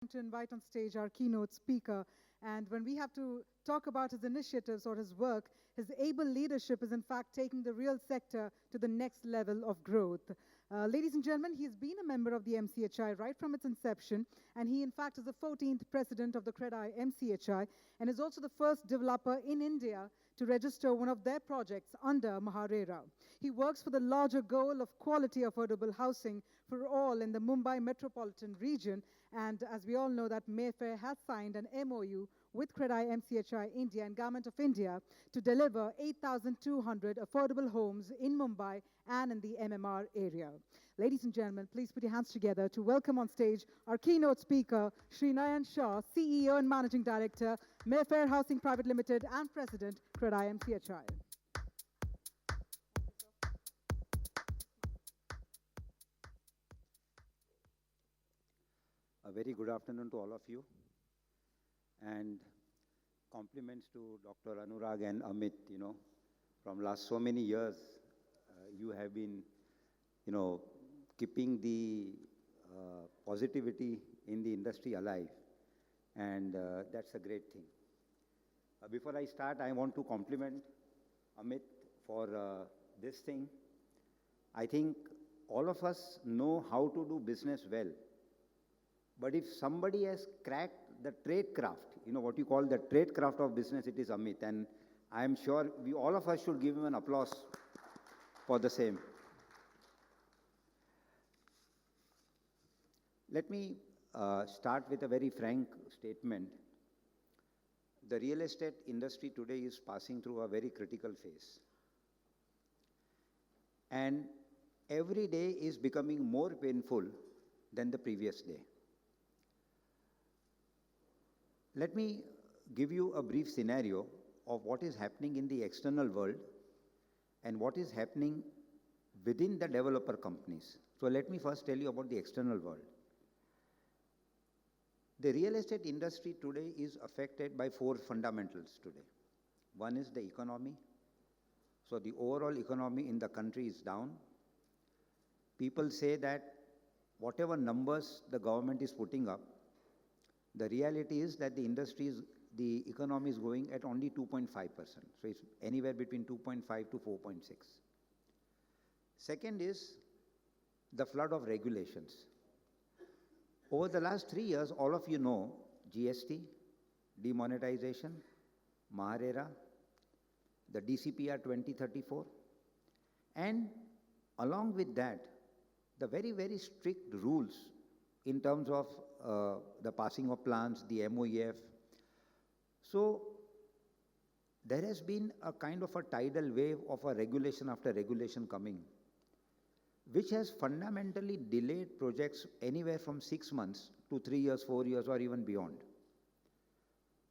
To invite on stage our keynote speaker. And when we have to talk about his initiatives or his work, his able leadership is in fact taking the real sector to the next level of growth. Ladies and gentlemen, he's been a member of the MCHI right from its inception, and he in fact is the 14th president of the CREDAI MCHI, and is also the first developer in India to register one of their projects under Maharera. He works for the larger goal of quality affordable housing for all in the Mumbai metropolitan region, and as we all know that Mayfair has signed an MOU with CREDAI MCHI India and Government of India to deliver 8,200 affordable homes in Mumbai and in the MMR area. Ladies and gentlemen, please put your hands together to welcome on stage our keynote speaker, Shri Nayan Shah, CEO and Managing Director, Mayfair Housing Pvt Limited and President, CREDAI MCHI. A very good afternoon to all of you, and compliments to Dr. Anurag and Amit. From last so many years, you have been, keeping the positivity in the industry alive, and that's a great thing. Before I start, I want to compliment Amit for this thing. I think all of us know how to do business well. But if somebody has cracked the trade craft, what you call the trade craft of business, it is Amit. And I am sure all of us should give him an applause for the same. Let me start with a very frank statement. The real estate industry today is passing through a very critical phase. And every day is becoming more painful than the previous day. Let me give you a brief scenario of what is happening in the external world and what is happening within the developer companies. So let me first tell you about the external world. The real estate industry today is affected by four fundamentals today. One is the economy. So the overall economy in the country is down. People say that whatever numbers the government is putting up, the reality is that the economy is growing at only 2.5%. So it's anywhere between 2.5 to 4.6. Second is the flood of regulations. Over the last 3 years, all of you know GST, demonetization, Maharera, the DCPR 2034, and along with that, the very, very strict rules in terms of the passing of plans, the MOEF. So there has been a kind of a tidal wave of a regulation after regulation coming, which has fundamentally delayed projects anywhere from 6 months to 3 years, 4 years, or even beyond.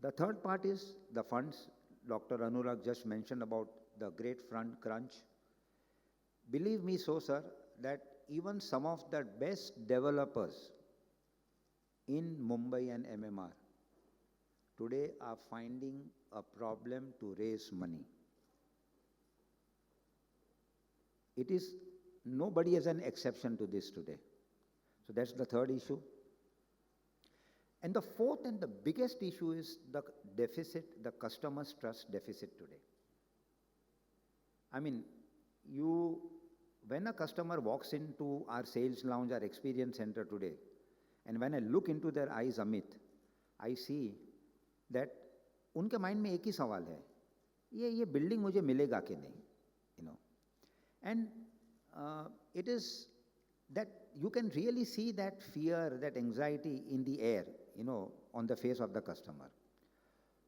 The third part is the funds. Dr. Anurag just mentioned about the great fund crunch. Believe me so, sir, that even some of the best developers in Mumbai and MMR today are finding a problem to raise money. Nobody is an exception to this today. So that's the third issue. And the fourth and the biggest issue is the deficit, the customer's trust deficit today. I mean, when a customer walks into our sales lounge, our experience center today, and when I look into their eyes, Amit, I see that उनके mind में एक ही सवाल है, ये building मुझे मिलेगा कि नहीं, And it is that you can really see that fear, that anxiety in the air, on the face of the customer.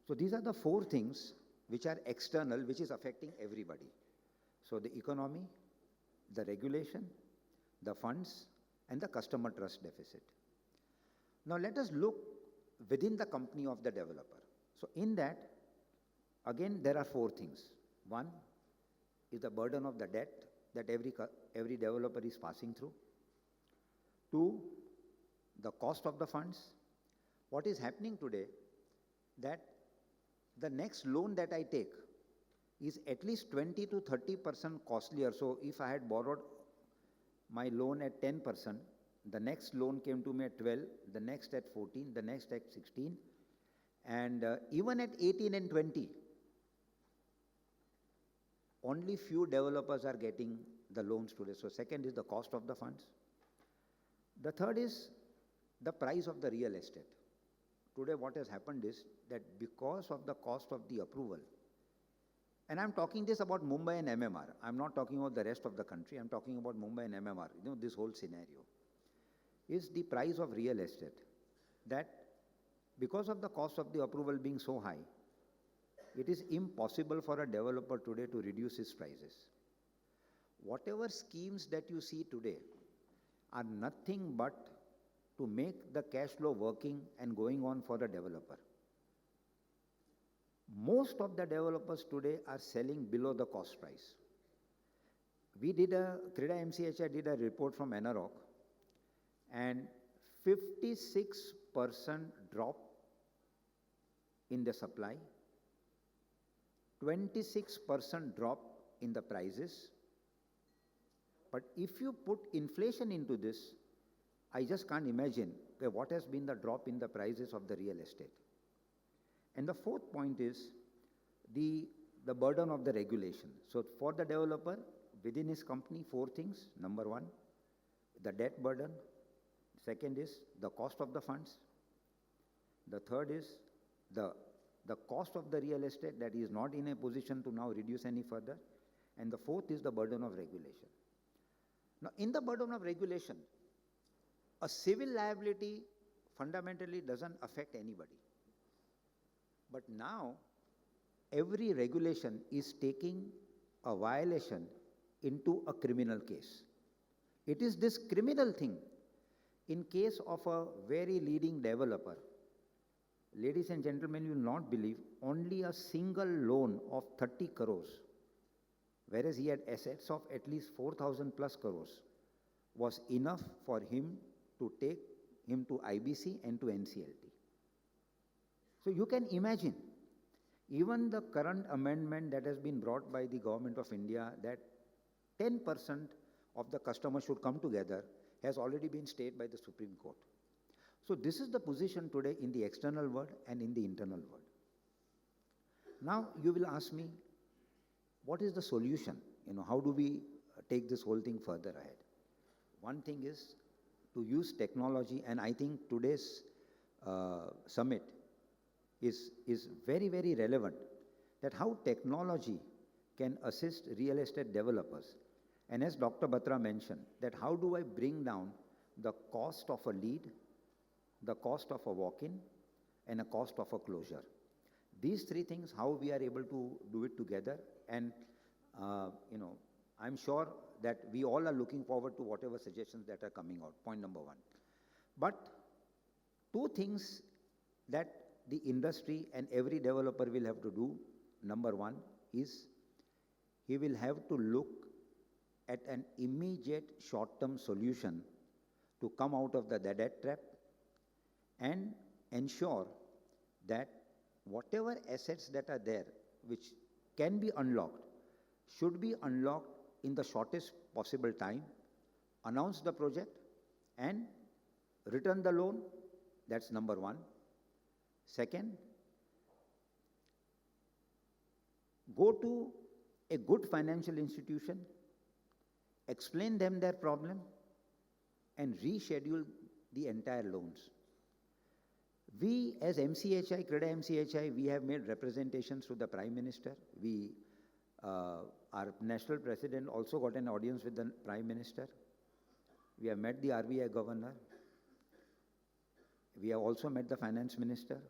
So these are the four things which are external, which is affecting everybody. So the economy, the regulation, the funds, and the customer trust deficit. Now let us look within the company of the developer. So in that, again, there are four things. One is the burden of the debt that every developer is passing through. Two, the cost of the funds. What is happening today, that the next loan that I take is at least 20 to 30% costlier. So if I had borrowed my loan at 10%, The next loan came to me at 12, the next at 14, the next at 16, and even at 18 and 20, only few developers are getting the loans today. So second is the cost of the funds. The third is the price of the real estate. Today what has happened is that because of the cost of the approval, and I'm talking this about Mumbai and MMR, I'm not talking about the rest of the country, I'm talking about Mumbai and MMR, this whole scenario, is the price of real estate. That because of the cost of the approval being so high, it is impossible for a developer today to reduce his prices. Whatever schemes that you see today are nothing but to make the cash flow working and going on for the developer. Most of the developers today are selling below the cost price. CREDAI MCHI did a report from NROC, and 56% drop in the supply, 26% drop in the prices. But if you put inflation into this, I just can't imagine what has been the drop in the prices of the real estate. And the fourth point is the burden of the regulation. So for the developer, within his company, four things. Number one, the debt burden. Second is the cost of the funds. The third is the cost of the real estate that he is not in a position to now reduce any further. And the fourth is the burden of regulation. Now, in the burden of regulation, a civil liability fundamentally doesn't affect anybody. But now, every regulation is taking a violation into a criminal case. It is this criminal thing. In case of a very leading developer, ladies and gentlemen, you will not believe, only a single loan of 30 crores, whereas he had assets of at least 4,000 plus crores, was enough for him to take him to IBC and to NCLT. So you can imagine, even the current amendment that has been brought by the Government of India, that 10% of the customers should come together, has already been stayed by the Supreme Court. So this is the position today in the external world and in the internal world. Now you will ask me, what is the solution? How do we take this whole thing further ahead? One thing is to use technology, and I think today's summit is very, very relevant, that how technology can assist real estate developers. And as Dr. Batra mentioned, that how do I bring down the cost of a lead, the cost of a walk-in, and a cost of a closure. These three things, how we are able to do it together. And, I'm sure that we all are looking forward to whatever suggestions that are coming out, point number one. But two things that the industry and every developer will have to do. Number one is he will have to look at an immediate short-term solution to come out of the debt trap and ensure that whatever assets that are there which can be unlocked should be unlocked in the shortest possible time, announce the project and return the loan. That's number one. Second, go to a good financial institution, explain them their problem, and reschedule the entire loans. We as MCHI, CREDAI MCHI, we have made representations to the Prime Minister. Our national president also got an audience with the Prime Minister. We have met the RBI governor. We have also met the finance minister.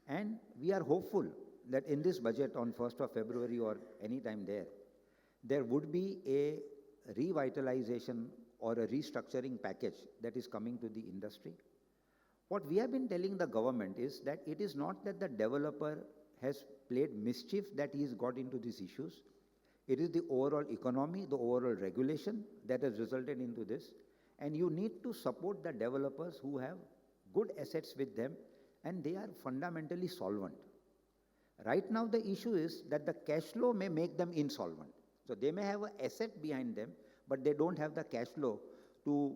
And we are hopeful that in this budget on 1st of February or any time there would be a revitalization or a restructuring package that is coming to the industry. What we have been telling the government is that it is not that the developer has played mischief that he has got into these issues. It is the overall economy, the overall regulation that has resulted into this. And you need to support the developers who have good assets with them and they are fundamentally solvent. Right now the issue is that the cash flow may make them insolvent. So they may have an asset behind them, but they don't have the cash flow to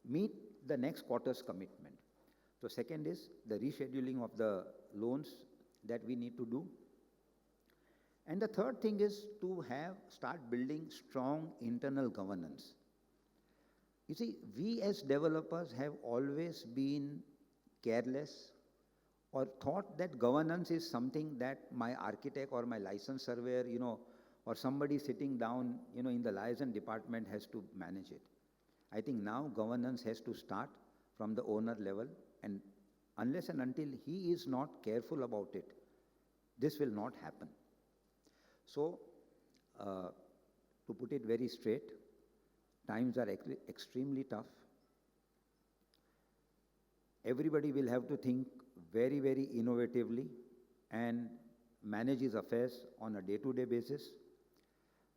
meet the next quarter's commitment. So second is the rescheduling of the loans that we need to do. And the third thing is to start building strong internal governance. You see, we as developers have always been careless or thought that governance is something that my architect or my license surveyor, or somebody sitting down, in the liaison department has to manage it. I think now governance has to start from the owner level, and unless and until he is not careful about it, this will not happen. So, to put it very straight, times are extremely tough. Everybody will have to think very, very innovatively and manage his affairs on a day-to-day basis.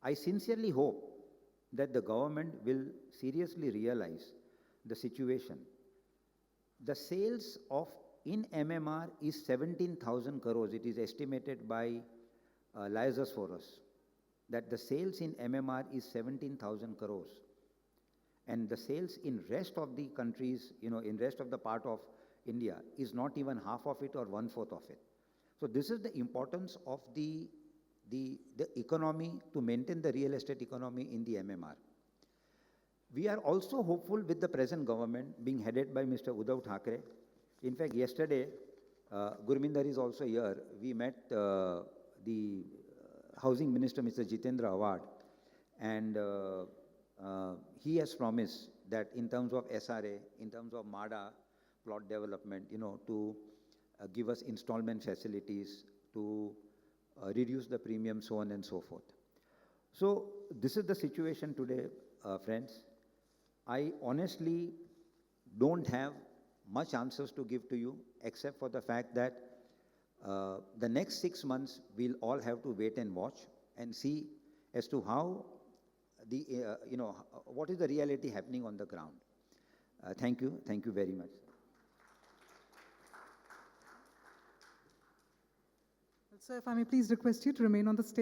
I sincerely hope that the government will seriously realize the situation. The sales in MMR is 17,000 crores. It is estimated by Liaisons for Us that the sales in MMR is 17,000 crores. And the sales in rest of the countries, in rest of the part of India is not even half of it or 1/4 of it. So this is the importance of the economy to maintain the real estate economy in the MMR. We are also hopeful with the present government being headed by Mr. Uddhav Thackeray. In fact, yesterday, Gurminder is also here. We met the Housing Minister, Mr. Jitendra Awad, and he has promised that in terms of SRA, in terms of MADA, plot development, to give us installment facilities, to reduce the premium, so on and so forth. So this is the situation today, friends. I honestly don't have much answers to give to you, except for the fact that the next 6 months we'll all have to wait and watch and see as to how what is the reality happening on the ground. Thank you very much. Sir, if I may please request you to remain on the stage.